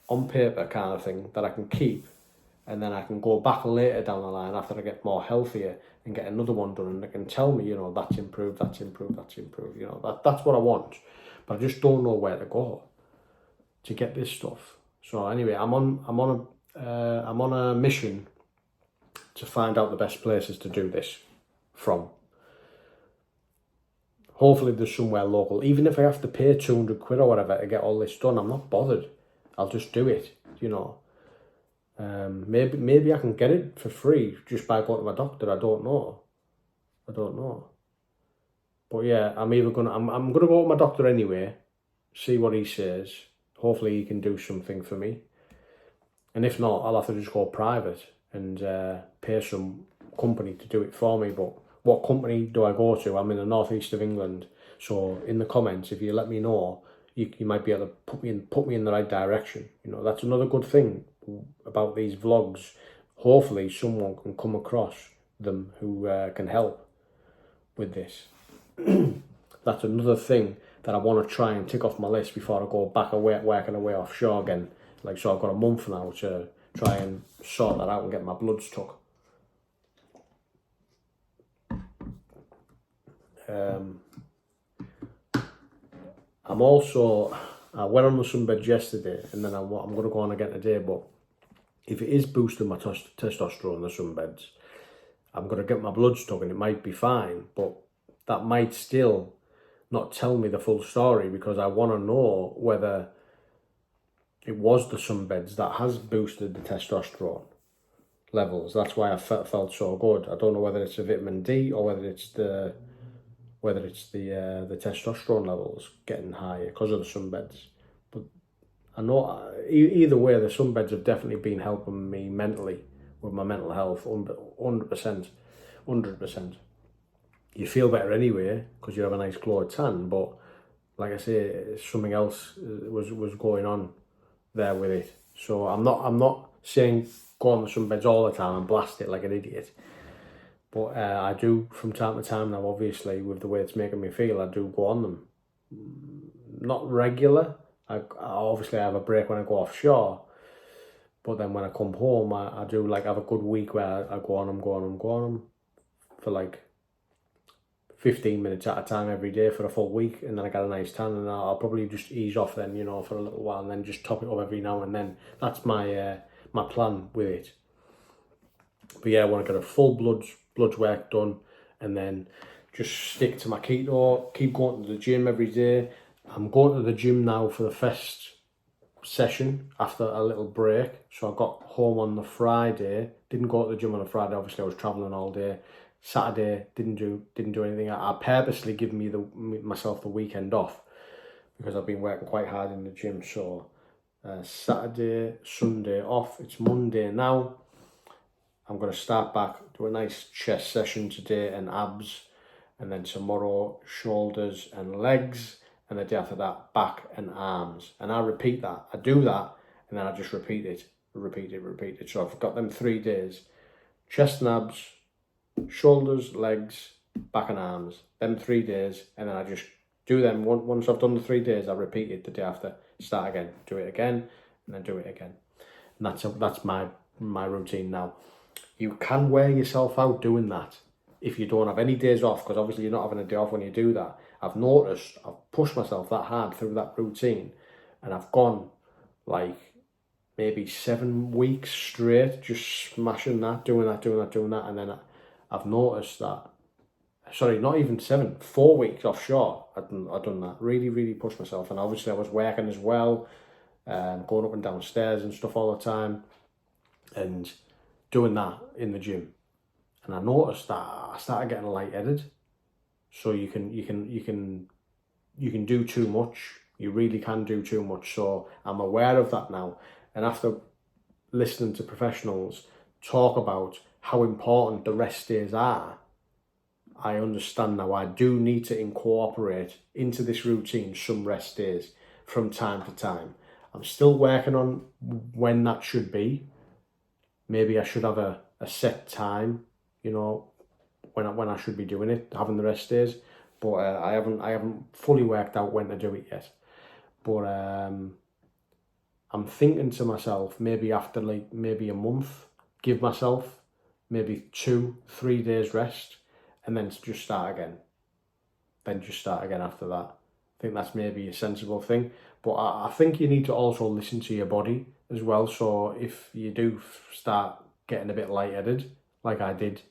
on paper kind of thing that I can keep, and then I can go back later down the line after I get more healthier and get another one done, and they can tell me, you know, that's improved, that's improved, that's improved. You know, that's what I want, but I just don't know where to go to get this stuff. So anyway, I'm on a mission to find out the best places to do this from. Hopefully there's somewhere local. Even if I have to pay 200 quid or whatever to get all this done, I'm not bothered. I'll just do it, you know. Maybe I can get it for free just by going to my doctor. I don't know. But yeah, I'm gonna go to my doctor anyway, see what he says. Hopefully he can do something for me. And if not, I'll have to just go private and pay some company to do it for me. But what company do I go to? I'm in the northeast of England, so in the comments, if you let me know, you might be able to put me in the right direction. You know, that's another good thing about these vlogs. Hopefully someone can come across them who can help with this. That's another thing that I want to try and tick off my list before I go back working away offshore again. Like, so I've got a month now to try and sort that out and get my blood stuck. I went on the sunbed yesterday, and then I'm going to go on again today, but if it is boosting my testosterone, the sunbeds, I'm going to get my blood stuck, and it might be fine, but that might still not tell me the full story, because I want to know whether it was the sunbeds that has boosted the testosterone levels. That's why I felt so good. I don't know whether it's the vitamin D or whether it's the testosterone levels getting higher because of the sunbeds. But I know either way, the sunbeds have definitely been helping me mentally with my mental health, 100%. You feel better anyway because you have a nice glow tan, but like I say, something else was going on there with it. So I'm not saying go on the sunbeds all the time and blast it like an idiot. But I do from time to time now, obviously, with the way it's making me feel, I do go on them. Not regular. I obviously have a break when I go offshore. But then when I come home, I do like have a good week where I go on them for like 15 minutes at a time every day for a full week, and then I get a nice tan, and I'll probably just ease off then, you know, for a little while, and then just top it up every now and then. That's my my plan with it. But yeah, I want to get a full blood work done, and then just stick to my keto, keep going to the gym every day. I'm going to the gym now for the first session after a little break. So I got home on the Friday, didn't go to the gym on the Friday, obviously I was travelling all day. Saturday, didn't do anything. I purposely given myself the weekend off because I've been working quite hard in the gym. So Saturday, Sunday off, it's Monday now. I'm going to start back, do a nice chest session today and abs, and then tomorrow shoulders and legs, and the day after that back and arms. And I repeat that. I do that, and then I just repeat it. So I've got them 3 days: chest and abs, shoulders, legs, back and arms. Them 3 days, and then I just do them. Once I've done the 3 days, I repeat it the day after. Start again, do it again, and then do it again. And that's my routine now. You can wear yourself out doing that if you don't have any days off, because obviously you're not having a day off when you do that. I've noticed I've pushed myself that hard through that routine, and I've gone like maybe 7 weeks straight just smashing that, doing that, and then I've noticed that, sorry, not even 7, 4 weeks offshore, I've done that, really pushed myself. And obviously I was working as well, going up and down stairs and stuff all the time, and doing that in the gym. And I noticed that I started getting lightheaded. So you can do too much. You really can do too much. So I'm aware of that now. And after listening to professionals talk about how important the rest days are, I understand now I do need to incorporate into this routine some rest days from time to time. I'm still working on when that should be. Maybe I should have a set time, you know, when I should be doing it, having the rest days. But I haven't fully worked out when to do it yet. But I'm thinking to myself, maybe after maybe a month, give myself maybe 2-3 days rest, and then just start again. Then just start again after that. I think that's maybe a sensible thing. But I think you need to also listen to your body as well. So if you do start getting a bit lightheaded, like I did,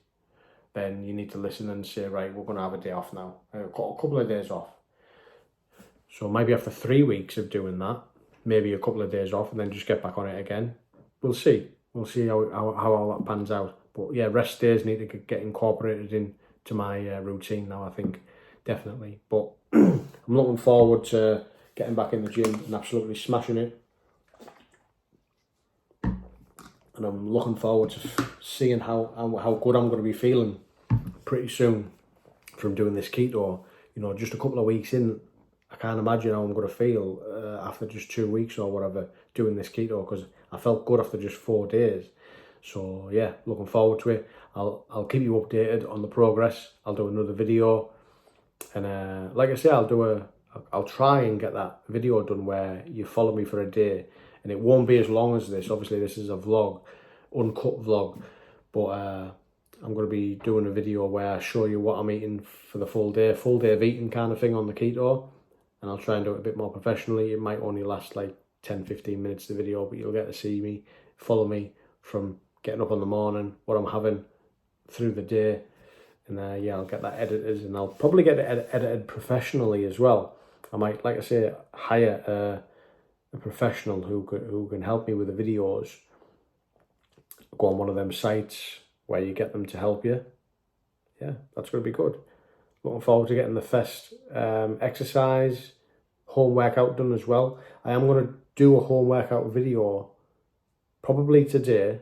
then you need to listen and say, right, we're going to have a day off now. A couple of days off. So maybe after 3 weeks of doing that, maybe a couple of days off, and then just get back on it again. We'll see. We'll see how all that pans out. But yeah, rest days need to get incorporated into my routine now, I think, definitely. But I'm looking forward to getting back in the gym and absolutely smashing it. And I'm looking forward to seeing how good I'm going to be feeling pretty soon from doing this keto. You know, just a couple of weeks in, I can't imagine how I'm going to feel after just 2 weeks or whatever doing this keto, because I felt good after just 4 days. So yeah, looking forward to it. I'll keep you updated on the progress. I'll do another video, and like I say, I'll try and get that video done where you follow me for a day, and it won't be as long as this. Obviously, this is a vlog, uncut vlog, but I'm going to be doing a video where I show you what I'm eating for the full day of eating kind of thing on the keto, and I'll try and do it a bit more professionally. It might only last like 10-15 minutes, the video, but you'll get to see me, follow me from getting up in the morning, what I'm having through the day, and yeah, I'll get that edited, and I'll probably get it edited professionally as well. I might, like I say, hire a professional who can help me with the videos. Go on one of them sites where you get them to help you. Yeah, that's going to be good. Looking forward to getting the first exercise, home workout done as well. I am going to do a home workout video probably today,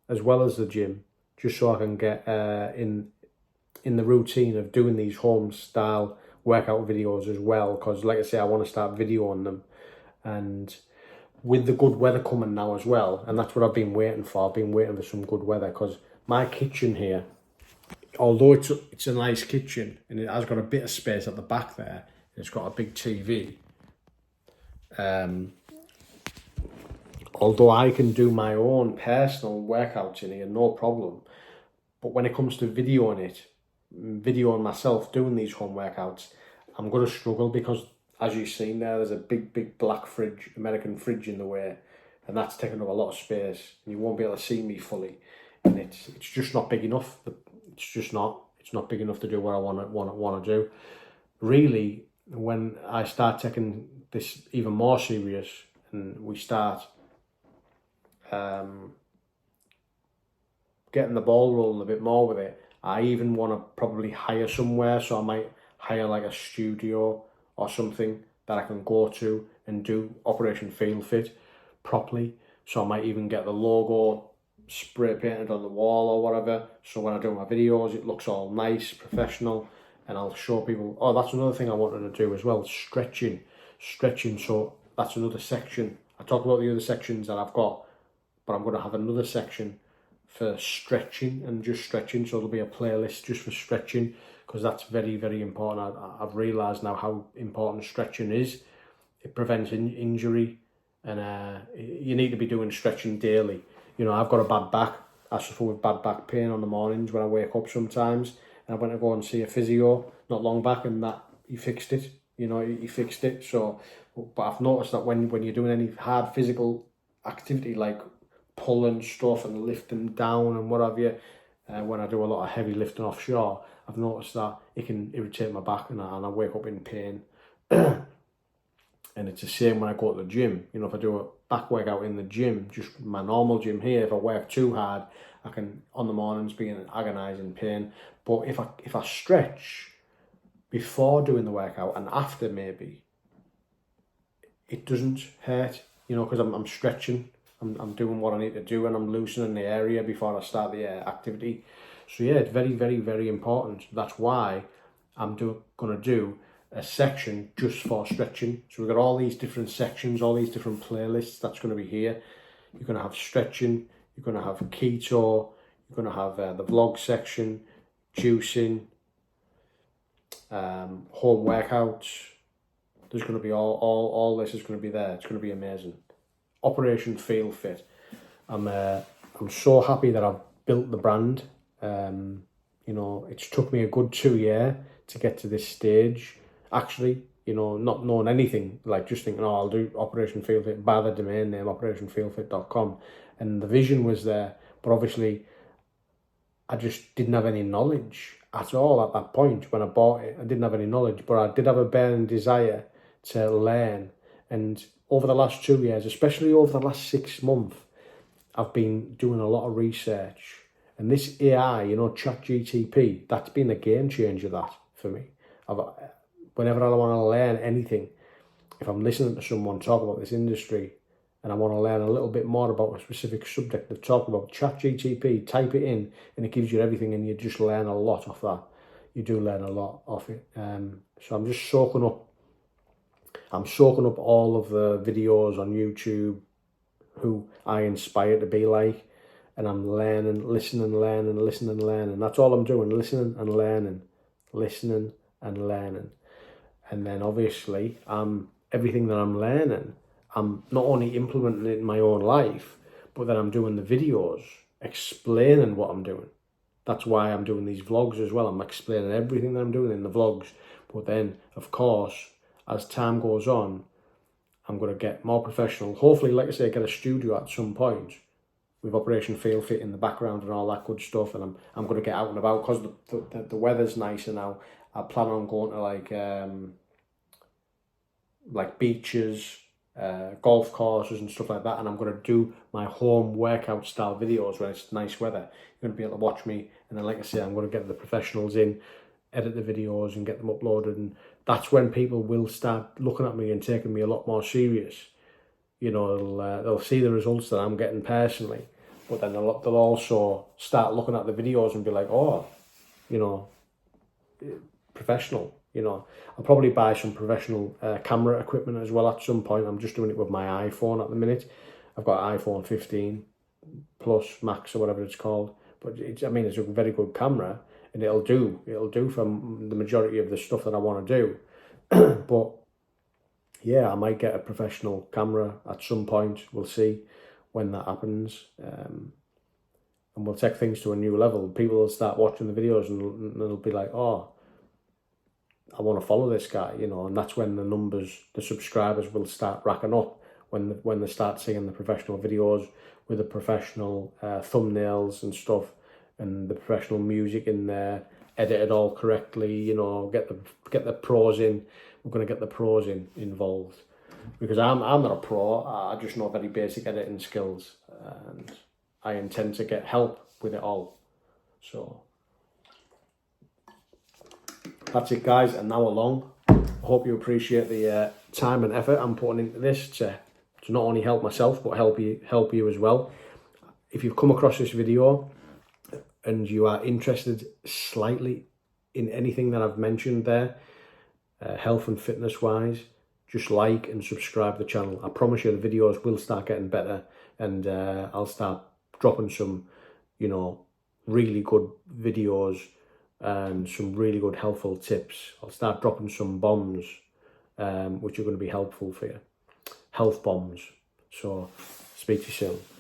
as well as the gym, just so I can get in the routine of doing these home style workout videos as well, because like I say, I want to start videoing them. And with the good weather coming now as well, and that's what I've been waiting for. I've been waiting for some good weather, because my kitchen here, although it's a nice kitchen and it has got a bit of space at the back there, it's got a big TV. Although I can do my own personal workouts in here, no problem. But when it comes to videoing it, videoing myself doing these home workouts, I'm going to struggle because, as you've seen there's a big black fridge, American fridge in the way, and that's taking up a lot of space, and you won't be able to see me fully, and it's just not big enough. It's not big enough to do what I want to do. Really, when I start taking this even more serious, and we start getting the ball rolling a bit more with it, I even want to probably hire somewhere. So I might hire like a studio or something that I can go to and do Operation Feel Fit properly. So I might even get the logo spray painted on the wall or whatever, so when I do my videos it looks all nice, professional, and I'll show people. Oh, that's another thing I wanted to do as well, stretching. So that's another section. I talk about the other sections that I've got, but I'm going to have another section for stretching and just stretching. So there'll be a playlist just for stretching, because that's very important. I've realised now how important stretching is. It prevents injury, and you need to be doing stretching daily. You know, I've got a bad back. I suffer with bad back pain on the mornings when I wake up sometimes, and I went to go and see a physio not long back, and that he fixed it. You know, he fixed it. So, but I've noticed that when you're doing any hard physical activity like pulling stuff and lifting down and what have you, when I do a lot of heavy lifting offshore, I've noticed that it can irritate my back, and I wake up in pain. And it's the same when I go to the gym. You know, if I do a back workout in the gym, just my normal gym here, if I work too hard, I can on the mornings be in agonising pain. But if I stretch before doing the workout and after, maybe it doesn't hurt. You know, because I'm stretching, I'm doing what I need to do, and I'm loosening the area before I start the activity. So yeah, it's very important. That's why I'm going to do a section just for stretching. So we've got all these different sections, all these different playlists that's going to be here. You're going to have stretching, you're going to have keto, you're going to have the vlog section, juicing, home workouts. There's going to be all this is going to be there. It's going to be amazing. Operation Feel Fit. I'm so happy that I've built the brand. You know, it's took me a good 2 years to get to this stage. Actually, you know, not knowing anything, like just thinking, oh, I'll do Operation Feel Fit, buy the domain name operationfeelfit.com, and the vision was there, but obviously I just didn't have any knowledge at all at that point. When I bought it, I didn't have any knowledge, but I did have a burning desire to learn. And over the last 2 years, especially over the last 6 months, I've been doing a lot of research. And this AI, you know, ChatGPT, that's been a game changer, that for me. Whenever I want to learn anything, if I'm listening to someone talk about this industry and I want to learn a little bit more about a specific subject they've talked about, ChatGPT, type it in and it gives you everything, and you just learn a lot off that. You do learn a lot off it. So I'm just soaking up all of the videos on YouTube, who I inspire to be like, and I'm learning, listening, learning. That's all I'm doing, listening and learning. And then obviously, everything that I'm learning, I'm not only implementing it in my own life, but then I'm doing the videos, explaining what I'm doing. That's why I'm doing these vlogs as well. I'm explaining everything that I'm doing in the vlogs. But then, of course, as time goes on, I'm going to get more professional. Hopefully, like I say, get a studio at some point with Operation Feel Fit in the background and all that good stuff. And I'm going to get out and about, because the weather's nicer now. I plan on going to like beaches, golf courses and stuff like that, and I'm going to do my home workout style videos when it's nice weather. You're going to be able to watch me, and then like I say, I'm going to get the professionals in, edit the videos and get them uploaded, and that's when people will start looking at me and taking me a lot more serious. You know, they'll see the results that I'm getting personally, but then they'll also start looking at the videos and be like, oh, you know, professional. You know, I'll probably buy some professional camera equipment as well at some point. I'm just doing it with my iPhone at the minute. I've got an iPhone 15 Plus Max or whatever it's called, but it's a very good camera, and it'll do for the majority of the stuff that I want to do. But yeah, I might get a professional camera at some point. We'll see when that happens. and we'll take things to a new level. People will start watching the videos and they'll be like, oh, I want to follow this guy, you know, and that's when the numbers, the subscribers will start racking up when they start seeing the professional videos with the professional thumbnails and stuff, and the professional music in there, edit it all correctly, you know, get the pros in. We're going to get the pros involved, because I'm not a pro. I just know very basic editing skills, and I intend to get help with it all. So that's it, guys, an hour long. I hope you appreciate the time and effort I'm putting into this to not only help myself but help you as well. If you've come across this video and you are interested slightly in anything that I've mentioned there, health and fitness wise, just like and subscribe to the channel. I promise you the videos will start getting better, and I'll start dropping some, you know, really good videos and some really good helpful tips. I'll start dropping some bombs which are going to be helpful for you, health bombs. So speak to you soon.